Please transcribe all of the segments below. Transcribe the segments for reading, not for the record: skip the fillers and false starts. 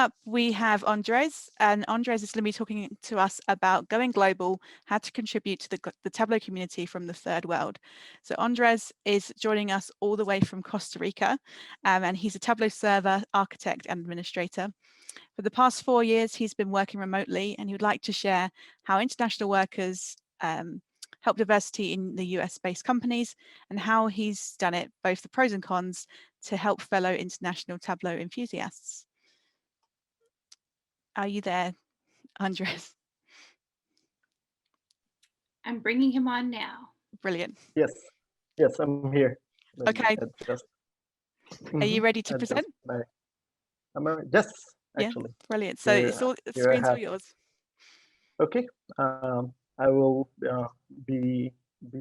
up, we have Andres, and Andres is going to be talking to us about going global, how to contribute to the Tableau community from the third world. So Andres is joining us all the way from Costa Rica, and he's a Tableau server, architect, and administrator. For the past 4 years, he's been working remotely, and he would like to share how international workers help diversity in the US-based companies and how he's done it, both the pros and cons, to help fellow international Tableau enthusiasts. Are you there, Andres? I'm bringing him on now. Brilliant. Yes, I'm here. Okay. Are you ready to present? Yes, Yeah, actually. brilliant. So it's all, the screen's all yours. Okay, I will be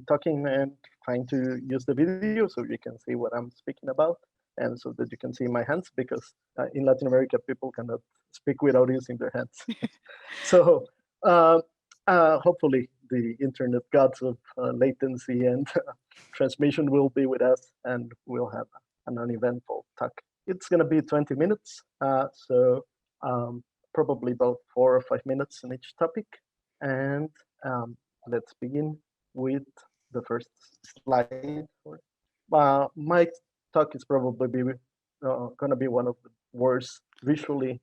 talking and trying to use the video so you can see what I'm speaking about, and so that you can see my hands, because in Latin America people cannot speak without using their hands. So hopefully the internet gods of latency and transmission will be with us, and we'll have an uneventful talk. It's going to be 20 minutes, so probably about 4 or 5 minutes in each topic. And let's begin with the first slide. My talk is probably going to be one of the worst visually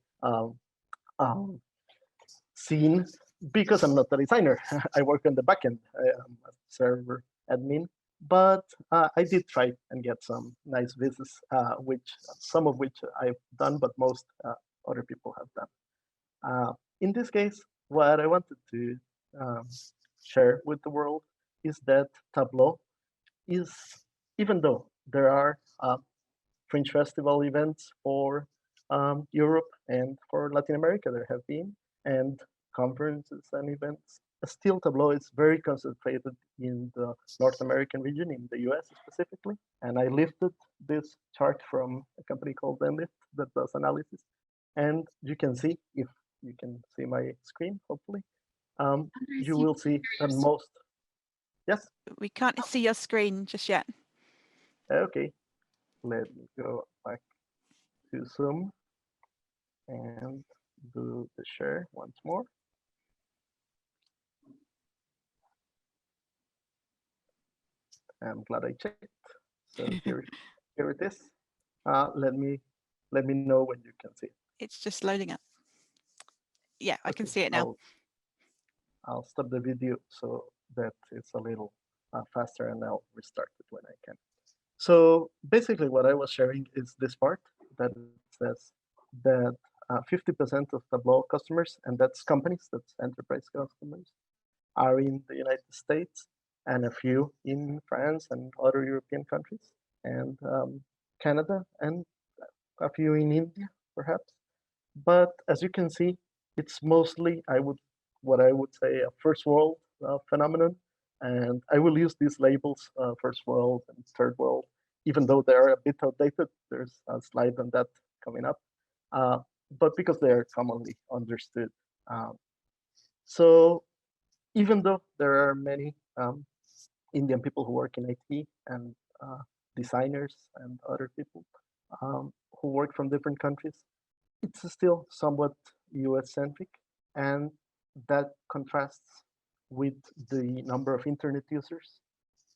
seen, because I'm not a designer. I work on the backend. I'm a server admin, but I did try and get some nice visits, some of which I've done, but most other people have done. In this case, what I wanted to share with the world is that Tableau is, even though there are Fringe Festival events for Europe and for Latin America, there have been, and conferences and events, still Tableau is very concentrated in the North American region, in the US specifically. And I lifted this chart from a company called Zenlift that does analysis. And you can see, if you can see my screen, hopefully, you will see that most, yes? We can't see your screen just yet. Okay, let me go back to Zoom and do the share once more. I'm glad I checked. So here it is. Let me know when you can see it. It's just loading up. Yeah, I can see it now. I'll stop the video so that it's a little faster, and I'll restart it when I can. So basically what I was sharing is this part that says that 50% of Tableau customers, and that's companies, that's enterprise customers, are in the United States, and a few in France and other European countries, and Canada, and a few in India, perhaps. But as you can see, it's mostly, what I would say, a first world phenomenon. And I will use these labels, first world and third world, even though they are a bit outdated. There's a slide on that coming up, but because they are commonly understood. So even though there are many Indian people who work in IT, and designers and other people who work from different countries, it's still somewhat US-centric, and that contrasts with the number of internet users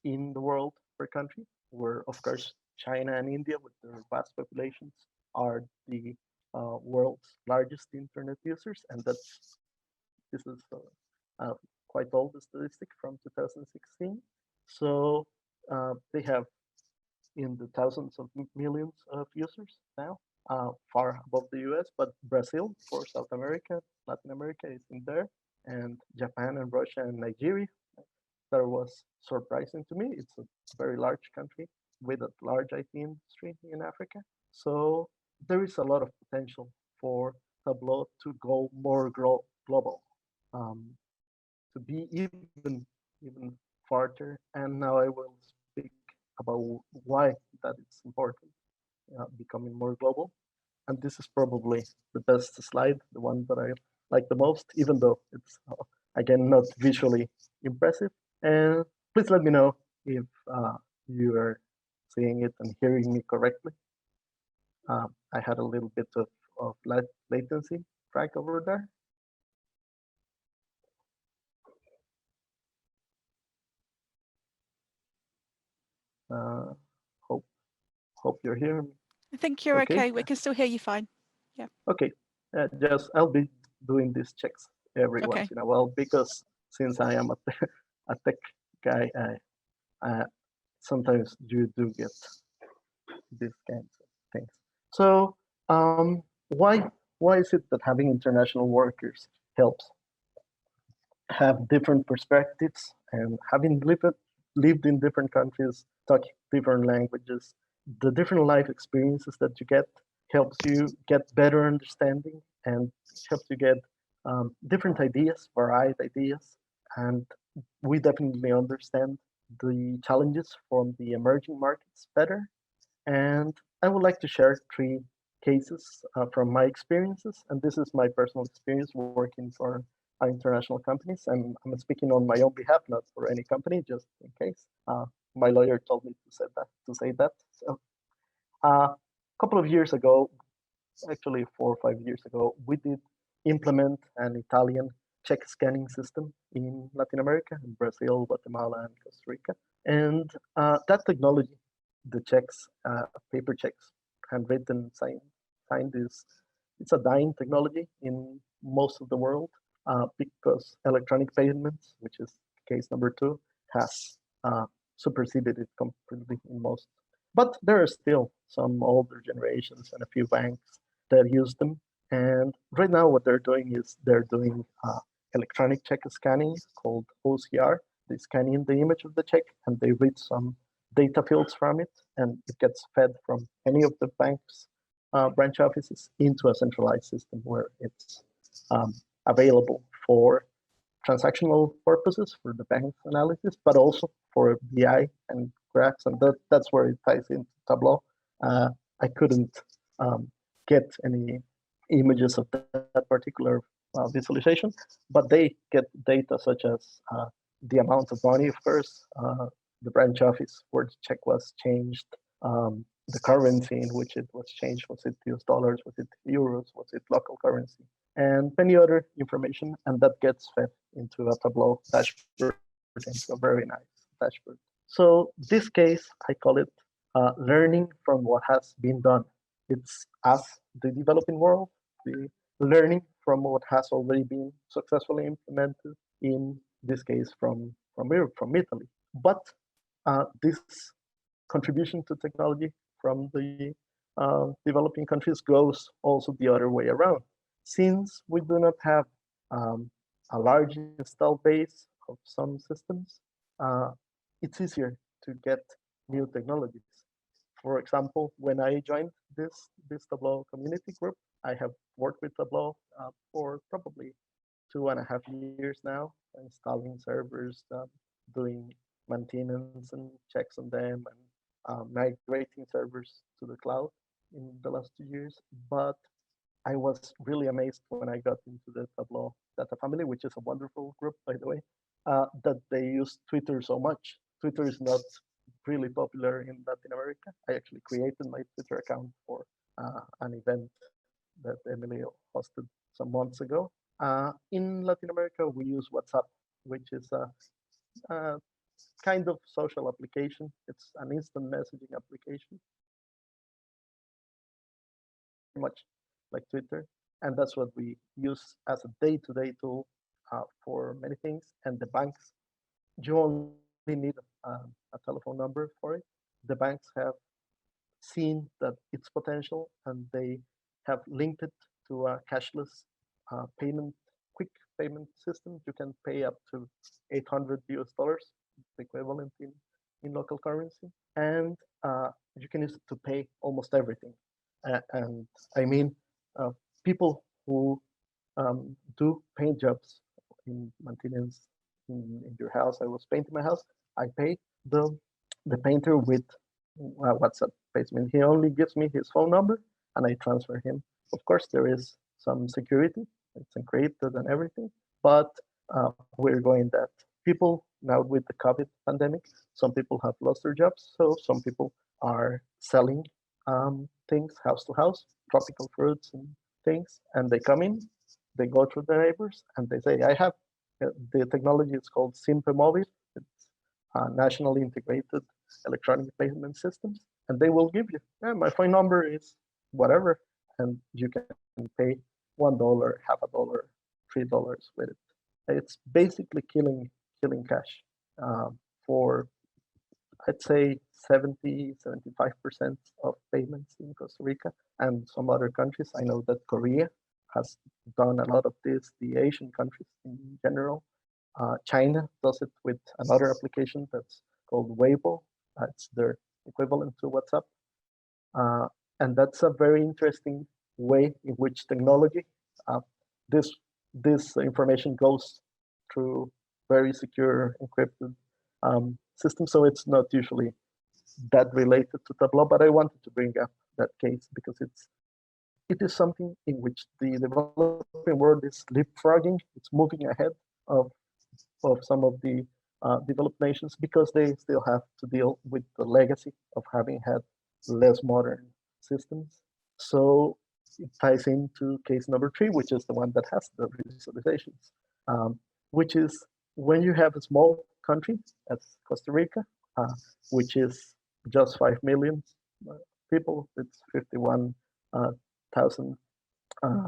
in the world per country, where, of course, China and India, with their vast populations, are the world's largest internet users, and this is quite old statistic from 2016. So they have in the thousands of millions of users now, far above the US, but Brazil for South America, Latin America is in there, and Japan and Russia and Nigeria. That was surprising to me. It's a very large country with a large IT industry in Africa. So there is a lot of potential for Tableau to go more global, to be even farther. And now I will speak about why that it's important, becoming more global. And this is probably the best slide, the one that I like the most, even though it's, again, not visually impressive. And please let me know if you are seeing it and hearing me correctly. I had a little bit of latency, Frank, over there? Uh, hope hope you're hearing me. I think you're Okay. okay. We can still hear you fine. Okay. Just I'll be doing these checks every Okay. once in a while because since I am a tech guy, I sometimes you do get these kinds of things. So why is it that having international workers helps? Have different perspectives and having lived in different countries, talking different languages, the different life experiences that you get helps you get better understanding and helps you get different ideas, varied ideas. And we definitely understand the challenges from the emerging markets better. And I would like to share three cases from my experiences. And this is my personal experience working for international companies. And I'm speaking on my own behalf, not for any company, just in case. My lawyer told me to say that. So a couple of years ago, actually 4 or 5 years ago, we did implement an Italian check scanning system in Latin America, in Brazil, Guatemala, and Costa Rica. And that technology, the checks, paper checks, handwritten, signed is it's a dying technology in most of the world because electronic payments, which is case number two, has superseded it completely in most. But there are still some older generations and a few banks that use them. And right now, what they're doing is they're doing electronic check scanning called OCR. They scan in the image of the check and they read some data fields from it, and it gets fed from any of the bank's branch offices into a centralized system where it's available for transactional purposes for the bank's analysis, but also for BI and graphs, and that's where it ties into Tableau. I couldn't um, get any images of that particular visualization, but they get data such as the amount of money, of course, the branch office where the check was changed, the currency in which it was changed. Was it US dollars? Was it euros? Was it local currency? And many other information, and that gets fed into a Tableau dashboard, into a very nice dashboard. So this case, I call it learning from what has been done. It's us, the developing world, the learning from what has already been successfully implemented. In this case, from Europe, from Italy. But this contribution to technology from the developing countries goes also the other way around. Since we do not have a large install base of some systems, uh, it's easier to get new technologies. For example, when I joined this Tableau community group, I have worked with Tableau for probably 2.5 years now, installing servers, doing maintenance and checks on them, and migrating servers to the cloud in the last 2 years. But I was really amazed when I got into the Tableau data family, which is a wonderful group, by the way, that they use Twitter so much. Twitter is not really popular in Latin America. I actually created my Twitter account for an event that Emily hosted some months ago. In Latin America, we use WhatsApp, which is a kind of social application. It's an instant messaging application, very much like Twitter, and that's what we use as a day-to-day tool for many things. And the banks, you only need a telephone number for it. The banks have seen that its potential, and they have linked it to a cashless quick payment system. You can pay up to 800 US dollars, the equivalent in local currency, and you can use it to pay almost everything. And I mean, people who do paint jobs in maintenance in your house. I was painting my house. I pay the the painter with WhatsApp payment. He only gives me his phone number, and I transfer him. Of course, there is some security. It's encrypted and everything, but we're going that people now with the COVID pandemic, some people have lost their jobs, so some people are selling things house to house, tropical fruits things, and they come in, they go through the neighbors, and they say, I have, the technology is called Simpe Mobile. It's nationally integrated electronic payment systems, and they will give you, yeah, my phone number is whatever, and you can pay $1, half a dollar, $3 with it. It's basically killing cash for, I'd say, 75% of payments in Costa Rica and some other countries. I know that Korea has done a lot of this, the Asian countries in general. China does it with another application that's called Weibo. It's their equivalent to WhatsApp. And that's a very interesting way in which technology, this information goes through very secure encrypted systems. So it's not usually that related to Tableau, but I wanted to bring up that case because it is something in which the developing world is leapfrogging. It's moving ahead of some of the developed nations because they still have to deal with the legacy of having had less modern systems. So it ties into case number 3, which is the one that has the visualizations, which is when you have a small country as Costa Rica, which is just 5 million people, it's 51,000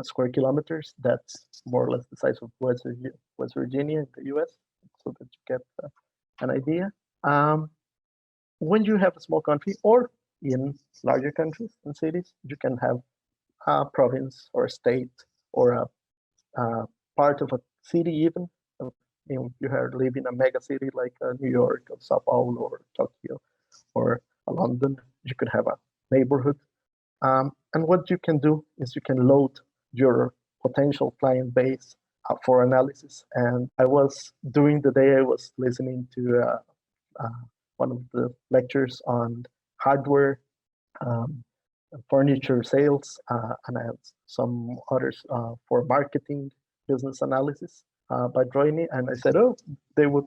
square kilometers. That's more or less the size of West Virginia in the US, so that you get an idea. When you have a small country, or in larger countries and cities, you can have a province or a state or a part of a city even. You live in a mega city like New York or Sao Paulo or Tokyo or London. You could have a neighborhood. And what you can do is you can load your potential client base for analysis. And I was, during the day, I was listening to one of the lectures on hardware, furniture sales, and I had some others for marketing, business analysis by Droini. And I said, oh, they would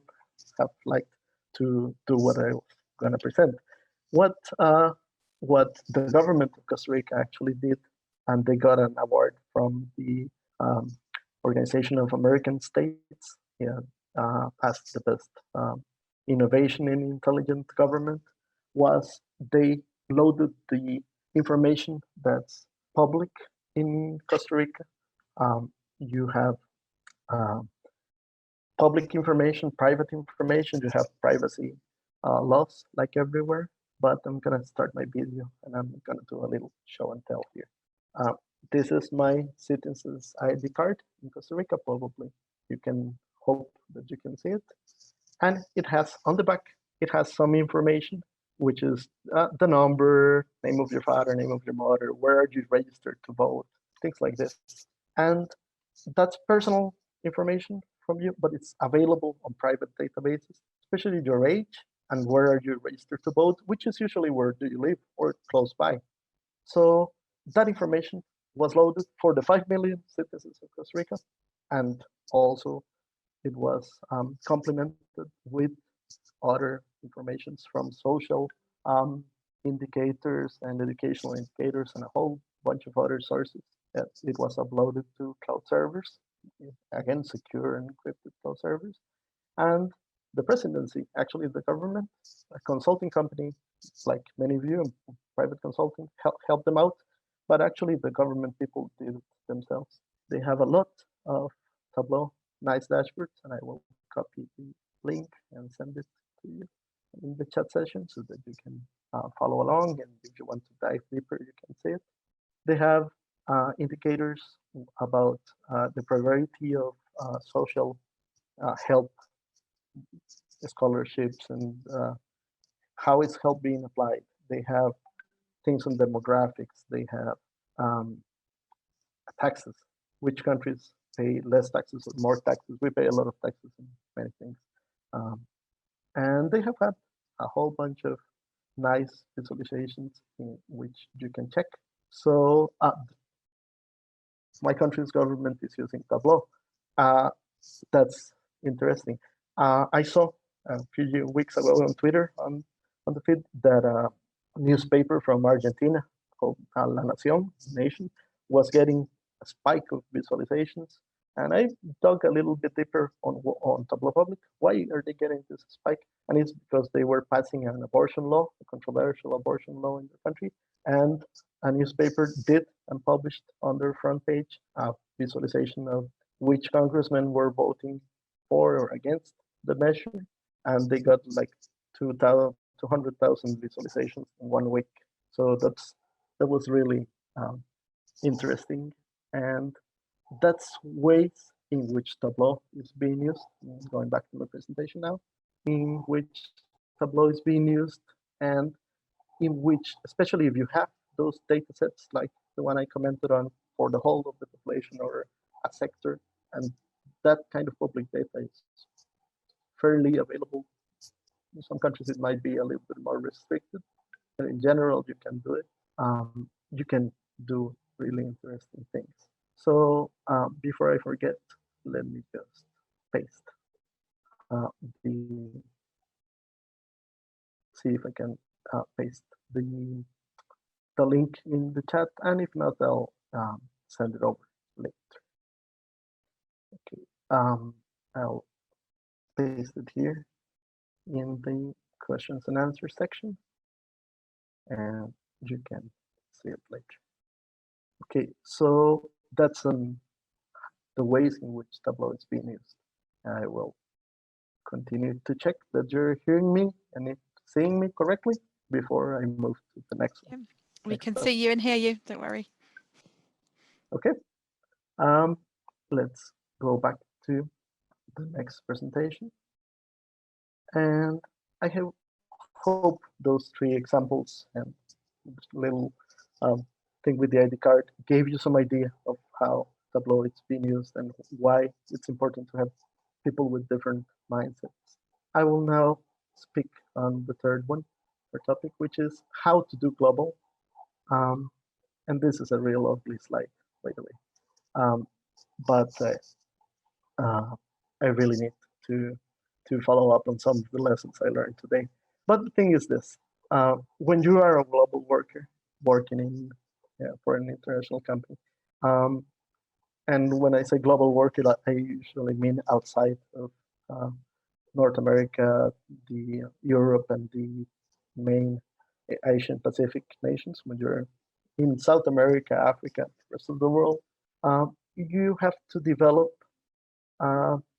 have liked to do what I was going to present. What the government of Costa Rica actually did, and they got an award from the Organization of American States, yeah, as the best innovation in intelligent government, was they loaded the information that's public in Costa Rica. You have public information, private information, you have privacy laws like everywhere. But I'm gonna start my video and I'm gonna do a little show and tell here. This is my citizen's ID card in Costa Rica, probably. You can hope that you can see it. And it has, on the back, it has some information, which is the number, name of your father, name of your mother, where are you registered to vote, things like this. And that's personal information from you, but it's available on private databases, especially your age and where are you registered to vote, which is usually where do you live or close by. So that information was loaded for the 5 million citizens of Costa Rica, and also it was complemented with other informations from social indicators and educational indicators and a whole bunch of other sources. It was uploaded to cloud servers, again, secure and encrypted cloud servers. And the presidency, actually the government, a consulting company, like many of you, private consulting, helped them out. But actually the government people did it themselves. They have a lot of Tableau, nice dashboards, and I will copy the link and send it to you in the chat session so that you can follow along. And if you want to dive deeper, you can see it. They have indicators about the priority of social help scholarships and how is help being applied. They have things on demographics. They have taxes, which countries pay less taxes or more taxes. We pay a lot of taxes in many things. And they have had a whole bunch of nice visualizations in which you can check. So my country's government is using Tableau. That's interesting. I saw a few weeks ago on Twitter on the feed that a newspaper from Argentina called La Nación, Nation, was getting a spike of visualizations. And I dug a little bit deeper on Tableau Public. Why are they getting this spike? And it's because they were passing an abortion law, a controversial abortion law in the country, and a newspaper did and published on their front page a visualization of which congressmen were voting for or against the measure, and they got like 200,000 visualizations in 1 week. So that was really interesting, and that's ways in which Tableau is being used. Going back to the presentation now, in which Tableau is being used, and in which, especially if you have those data sets like the one I commented on for the whole of the population or a sector, and that kind of public data is fairly available. In some countries, it might be a little bit more restricted, but in general, you can do it. You can do really interesting things. So before I forget, let me just paste the, see if I can paste the link in the chat, and if not, I'll send it over later. Okay, I'll paste it here in the questions and answers section, and you can see it later. Okay, so that's the ways in which Tableau is being used. I will continue to check that you're hearing me and seeing me correctly before I move to the next one. We can see you and hear you, don't worry. Okay, let's go back to the next presentation. And I hope those 3 examples and little thing with the ID card gave you some idea of how Tableau is being used and why it's important to have people with different mindsets. I will now speak on the third one, or topic, which is how to do global. And this is a real ugly slide, by the way. But I really need to follow up on some of the lessons I learned today. But the thing is this: when you are a global worker working in for an international company, and when I say global worker, I usually mean outside of North America, the Europe, and the main Asian Pacific nations. When you're in South America, Africa, the rest of the world, you have to develop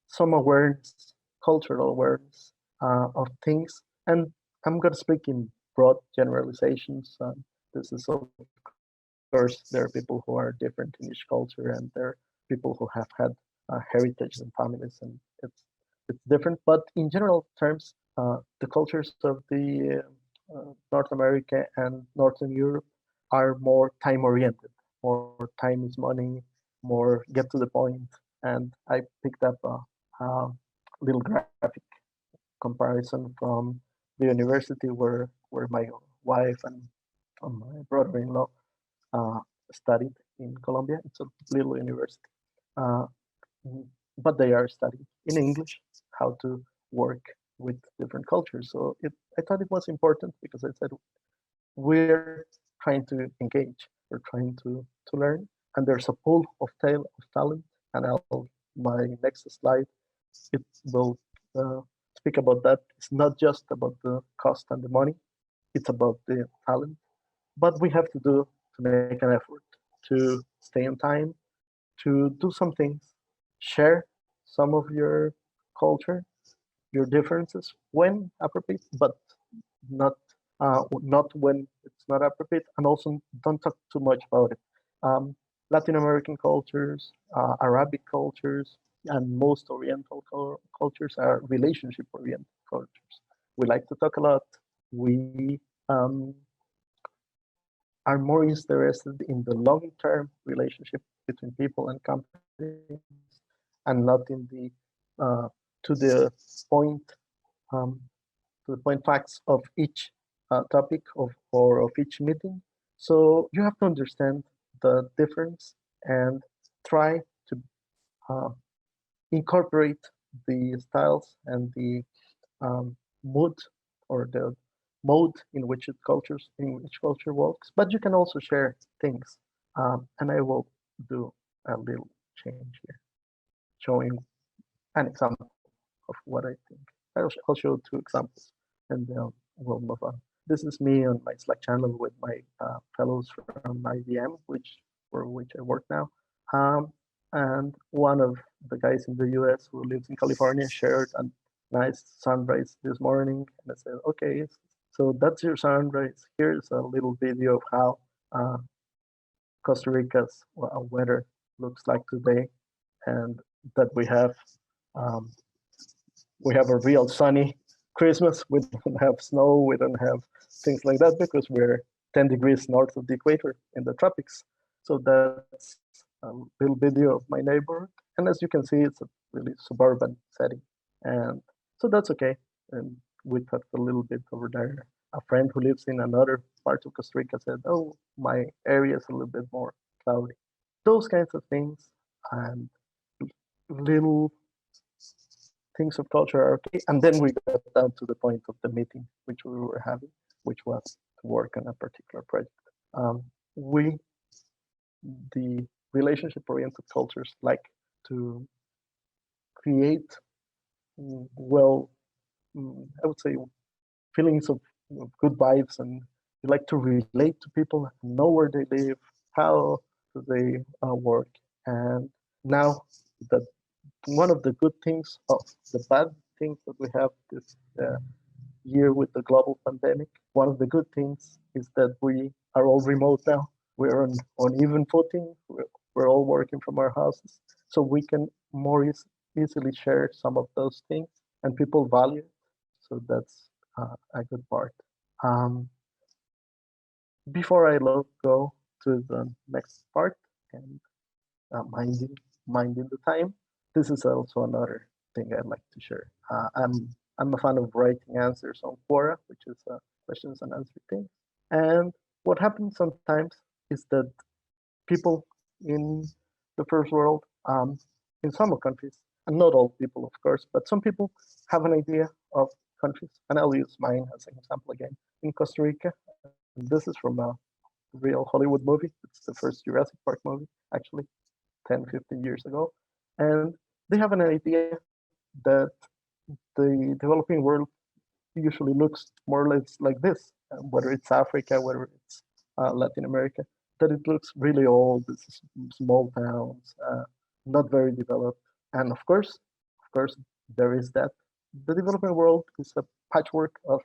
some awareness, cultural awareness of things. And I'm going to speak in broad generalizations. This is, of course, there are people who are different in each culture, and there are people who have had heritage and families, and it's different. But in general terms, the cultures of the North America and Northern Europe are more time-oriented. More time is money, more get to the point. And I picked up a little graphic comparison from the university where my wife and my brother-in-law studied in Colombia. It's a little university, uh, but they are studying in English how to work with different cultures. So I thought it was important because I said we're trying to engage, we're trying to learn, and there's a pool of talent. And my next slide, it will speak about that. It's not just about the cost and the money, it's about the talent. But we have to make an effort to stay on time, to do some things, share some of your culture, your differences when appropriate, but not not when it's not appropriate, and also don't talk too much about it. Latin American cultures, Arabic cultures, and most Oriental cultures are relationship-oriented cultures. We like to talk a lot. We are more interested in the long-term relationship between people and companies, and not in the to the point facts of each topic of each meeting. So you have to understand the difference and try to uh, incorporate the styles and the mood or the mode in which culture works. But you can also share things, and I will do a little change here, showing an example of what I think. I'll show two examples and then we'll move on. This is me on my Slack channel with my fellows from IBM, for which I work now. And one of the guys in the US who lives in California shared a nice sunrise this morning. And I said, okay, so that's your sunrise. Here's a little video of how uh, Costa Rica's weather looks like today, and that um, we have a real sunny Christmas. We don't have snow. We don't have things like that because we're 10 degrees north of the equator in the tropics. So that's a little video of my neighborhood. And as you can see, it's a really suburban setting. And so that's okay. And we talked a little bit over there. A friend who lives in another part of Costa Rica said, oh, my area is a little bit more cloudy. Those kinds of things and little things of culture are okay. And then we got down to the point of the meeting, which we were having, which was to work on a particular project. We, the relationship-oriented cultures, like to create, well, I would say, feelings of good vibes, and we like to relate to people, know where they live, how they work. And now that one of the good things of the bad things that we have this year with the global pandemic, one of the good things is that we are all remote now. We're on even footing. We're all working from our houses. So we can more easily share some of those things, and people value it. So that's a good part. Um, Before I go to the next part and minding the time, this is also another thing I'd like to share. I'm a fan of writing answers on Quora, which is a questions and answer thing. And what happens sometimes is that people in the first world, in some countries, and not all people, of course, but some people have an idea of countries. And I'll use mine as an example again. In Costa Rica, and this is from a real Hollywood movie. It's the first Jurassic Park movie, actually, 10, 15 years ago. And they have an idea that the developing world usually looks more or less like this, whether it's Africa, whether it's Latin America, that it looks really old, small towns, not very developed. And of course, there is that. The developing world is a patchwork of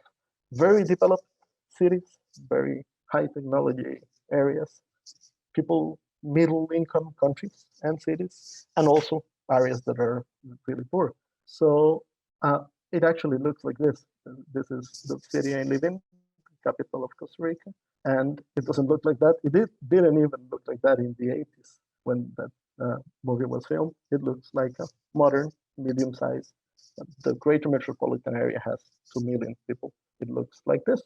very developed cities, very high technology areas, people, middle income countries and cities, and also areas that are really poor. So it actually looks like this. This is the city I live in, capital of Costa Rica, and it doesn't look like that. Didn't even look like that in the 80s when that movie was filmed. It looks like a modern, medium size. The greater metropolitan area has 2 million people. It looks like this.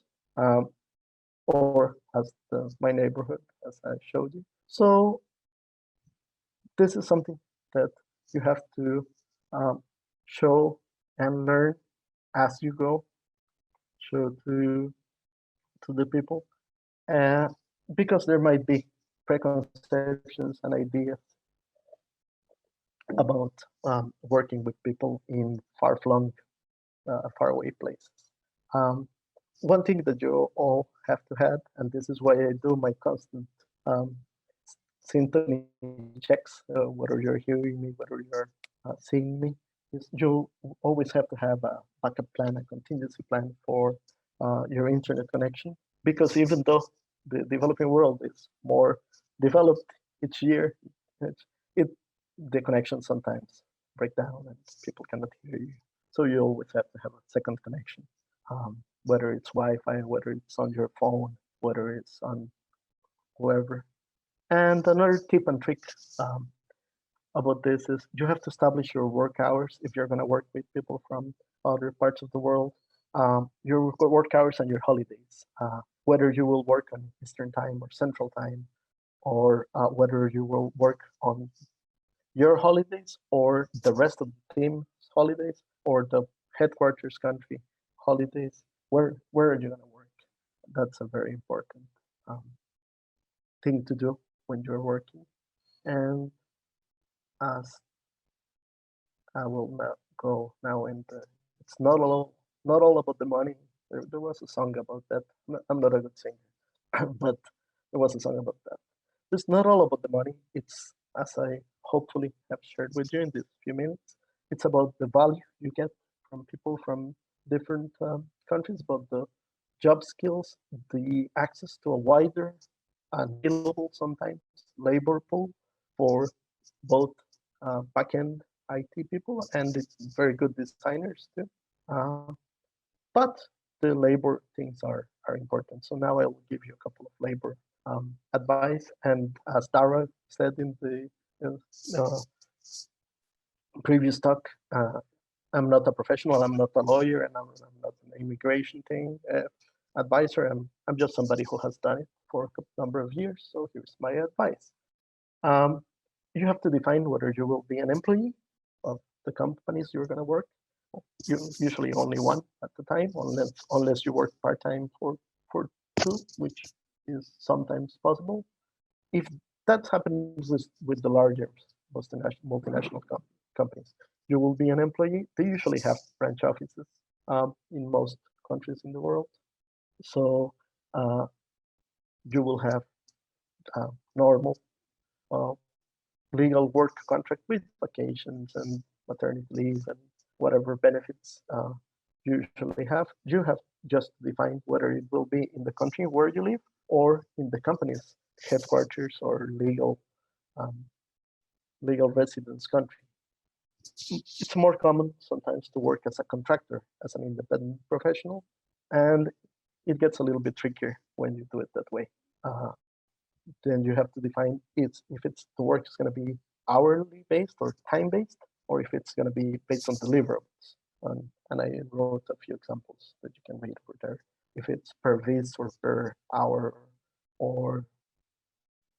Or as my neighborhood, as I showed you. So this is something that you have to show and learn as you go, show to the people, because there might be preconceptions and ideas about working with people in far-flung, faraway places. Um, One thing that you all have to have, and this is why I do my constant syntony checks, whether you're hearing me, whether you're seeing me, is you always have to have a backup plan, a contingency plan for your internet connection. Because even though the developing world is more developed each year, it the connection sometimes break down and people cannot hear you. So you always have to have a second connection. Whether it's Wi-Fi, whether it's on your phone, whether it's on whoever. And another tip and trick about this is you have to establish your work hours if you're going to work with people from other parts of the world. Your work hours and your holidays, whether you will work on Eastern time or Central time, or whether you will work on your holidays or the rest of the team's holidays or the headquarters country holidays. Where are you going to work? That's a very important thing to do when you're working. And as I will now go now into, it's not all about the money. There was a song about that. I'm not a good singer, but there was a song about that. It's not all about the money. It's, as I hopefully have shared with you in these few minutes, it's about the value you get from people from different countries, about the job skills, the access to a wider and available sometimes labor pool for both backend IT people and very good designers too. Uh, but the labor things are important. So now I will give you a couple of labor advice. And as Dara said in the uh, previous talk, I'm not a professional, I'm not a lawyer, and I'm not an immigration thing advisor. I'm just somebody who has done it for a number of years. So here's my advice. Um, you have to define whether you will be an employee of the companies you're going to work. You usually only one at the time, unless you work part-time for two, which is sometimes possible. If that happens with the larger multinational companies, you will be an employee. They usually have branch offices in most countries in the world. So you will have normal uh, legal work contract with vacations and maternity leave and whatever benefits you usually have. You have just defined whether it will be in the country where you live or in the company's headquarters or legal residence country. It's more common sometimes to work as a contractor, as an independent professional, and it gets a little bit trickier when you do it that way. Uh, then you have to define if it's the work is going to be hourly based or time based, or if it's going to be based on deliverables. And I wrote a few examples that you can read over there. If it's per vis or per hour, or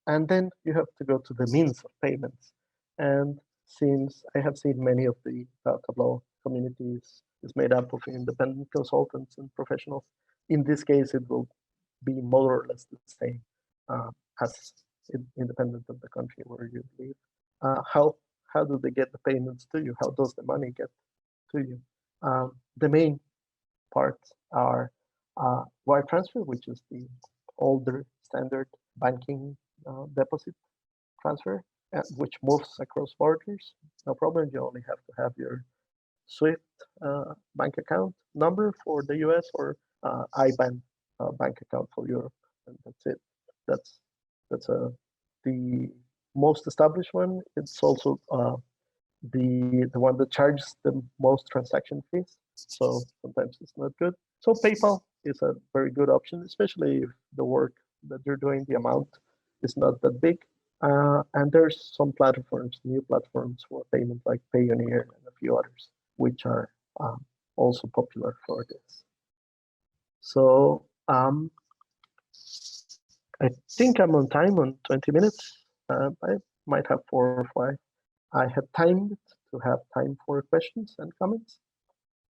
and then you have to go to the means of payments. And since I have seen many of the Tableau communities is made up of independent consultants and professionals, in this case it will be more or less the same as independent of the country where you live. How do they get the payments to you? How does the money get to you? The main parts are wire transfer, which is the older standard banking deposit transfer, which moves across borders. No problem. You only have to have your SWIFT bank account number for the US or IBAN bank account for Europe, and that's it. That's the most established one. It's also the one that charges the most transaction fees. So sometimes it's not good. So PayPal is a very good option, especially if the work that you're doing, the amount is not that big. And there's some platforms, new platforms for payment like Payoneer and a few others, which are also popular for this. So I think I'm on time on 20 minutes. I might have 4 or 5. I had timed to have time for questions and comments.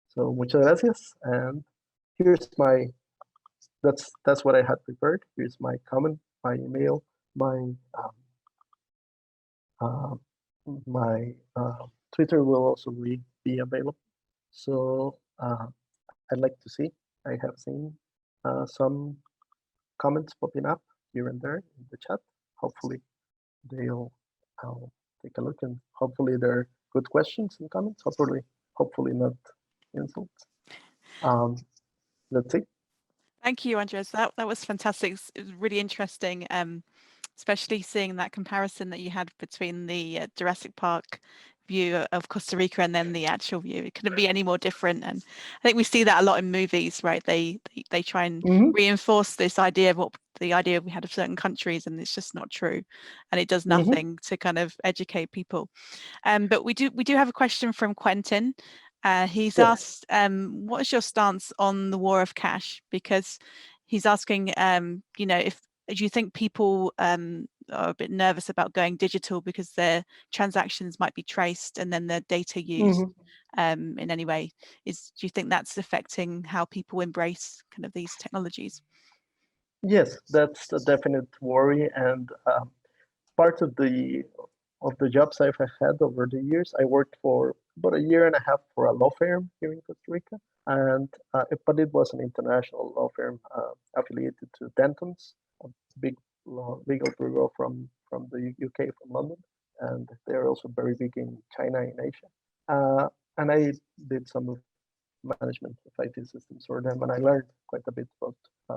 So muchas gracias. And here's that's what I had prepared. Here's my comment, my email, my Twitter will also be available. So I'd like to see. I have seen some comments popping up here and there in the chat. Hopefully I'll take a look, and hopefully they're good questions and comments. Hopefully not insults. That's it. Thank you, Andres. That was fantastic. It was really interesting, especially seeing that comparison that you had between the Jurassic Park view of Costa Rica and then the actual view. It couldn't be any more different. And I think we see that a lot in movies, right? They try and reinforce this idea of what the idea we had of certain countries, and it's just not true. And it does nothing to kind of educate people. But we do have a question from Quentin. He's asked, what is your stance on the war of cash? Because he's asking, if do you think people are a bit nervous about going digital because their transactions might be traced and then their data used in any way? Do you think that's affecting how people embrace kind of these technologies? Yes, that's a definite worry, and part of the of the jobs I've had over the years. I worked for about a year and a half for a law firm here in Costa Rica, and but it was an international law firm affiliated to Dentons, a big legal bureau from the UK, from London, and they're also very big in China, in Asia. And I did some of management of IT systems for them, and I learned quite a bit about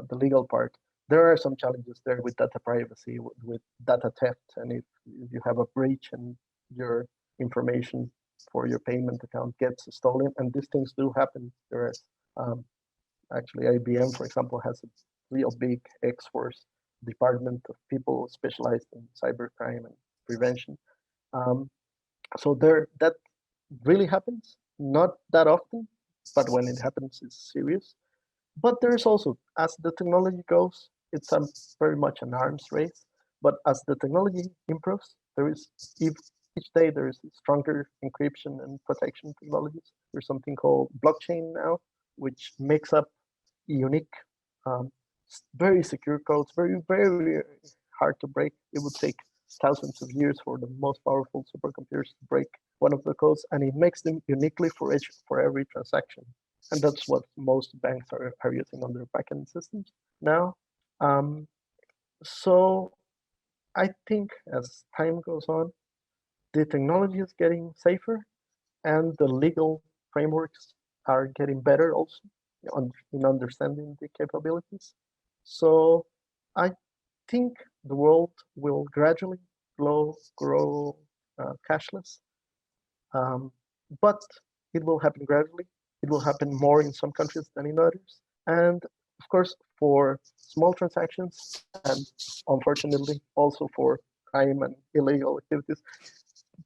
the legal part. There are some challenges there with data privacy, with data theft, and if you have a breach and your information for your payment account gets stolen, and these things do happen. There is actually IBM, for example, has a real big X-Force department of people specialized in cybercrime and prevention. So that really happens, not that often, but when it happens, it's serious. But there's also, as the technology goes, it's very much an arms race. But as the technology improves, there is each day there is stronger encryption and protection technologies. There's something called blockchain now, which makes up unique, very secure codes, very hard to break. It would take thousands of years for the most powerful supercomputers to break one of the codes, and it makes them uniquely for every transaction. And that's what most banks are using on their backend systems now. So I think as time goes on, the technology is getting safer, and the legal frameworks are getting better also in understanding the capabilities. So I think the world will gradually grow cashless, but it will happen gradually. It will happen more in some countries than in others. And of course, for small transactions, and unfortunately also for crime and illegal activities,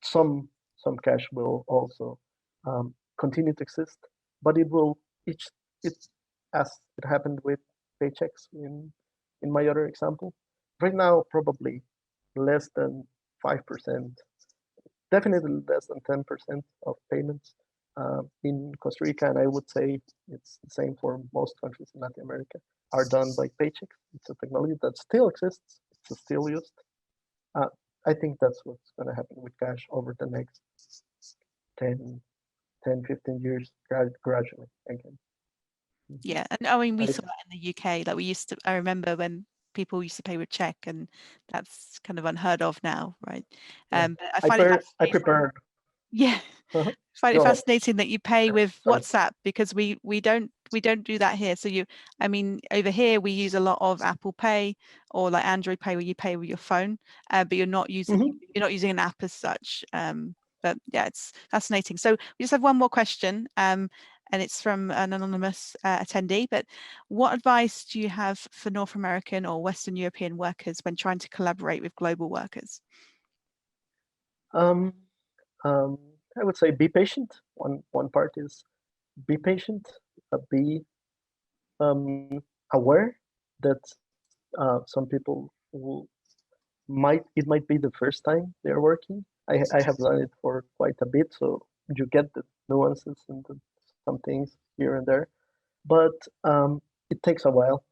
some cash will also continue to exist, but it will it as it happened with paychecks in my other example. Right now, probably less than 5%, definitely less than 10% of payments in Costa Rica, and I would say it's the same for most countries in Latin America, are done by paychecks. It's a technology that still exists, it's still used. Uh, I think that's what's going to happen with cash over the next 10, 15 years, gradually again. Yeah, and I mean, we I, saw that in the UK. Like I remember when people used to pay with check, and that's kind of unheard of now, right? yeah. But I find it I fascinating. prepared. Yeah, Uh-huh. find it Go ahead. fascinating that you pay with Sorry. WhatsApp, because we don't do that here. So I mean, over here we use a lot of Apple Pay or like Android Pay, where you pay with your phone, but you're not using an app as such. But yeah, it's fascinating. So we just have one more question, and it's from an anonymous attendee. But what advice do you have for North American or Western European workers when trying to collaborate with global workers? Um, I would say be patient. One part is be patient, be aware that some people it might be the first time they're working. I have done it for quite a bit, so you get the nuances and some things here and there, but it takes a while.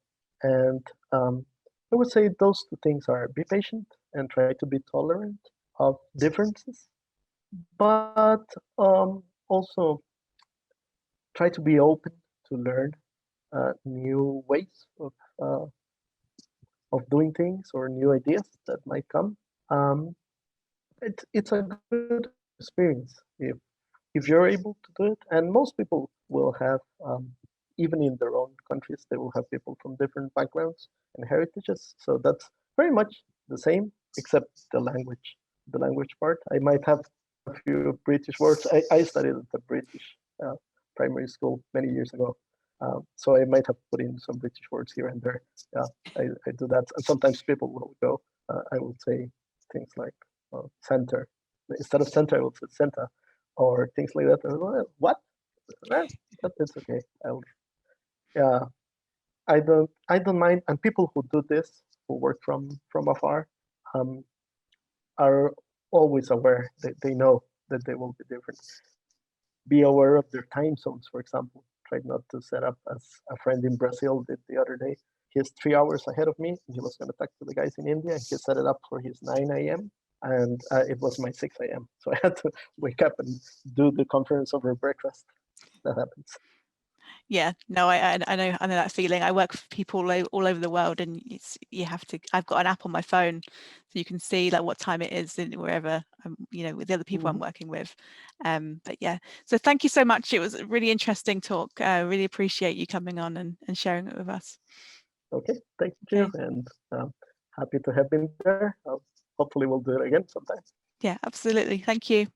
And I would say those two things are be patient and try to be tolerant of differences, but also try to be open to learn new ways uh, of doing things or new ideas that might come. Um, it's a good experience if you're able to do it, and most people will have even in their own countries they will have people from different backgrounds and heritages, so that's very much the same except the language part. I might have a few British words. I studied at the British primary school many years ago, so I might have put in some British words here and there. Yeah, I do that, and sometimes people will go I will say things like center instead of center I will say center or things like that. What? But it's okay. Yeah, I don't mind. And people who do this, who work from afar, um, are always aware that they know that they will be different. Be aware of their time zones, for example. Try not to set up as a friend in Brazil did the other day. He's 3 hours ahead of me, and he was going to talk to the guys in India, and he set it up for his 9 a.m. and it was my 6 a.m. So I had to wake up and do the conference over breakfast. That happens. Yeah, no, I know that feeling. I work for people all over the world, and you have to. I've got an app on my phone, so you can see like what time it is and wherever with the other people I'm working with. But yeah, so thank you so much. It was a really interesting talk. Really appreciate you coming on and sharing it with us. Okay, thank you, Okay. and happy to have been there. Hopefully, we'll do it again sometime. Yeah, absolutely. Thank you.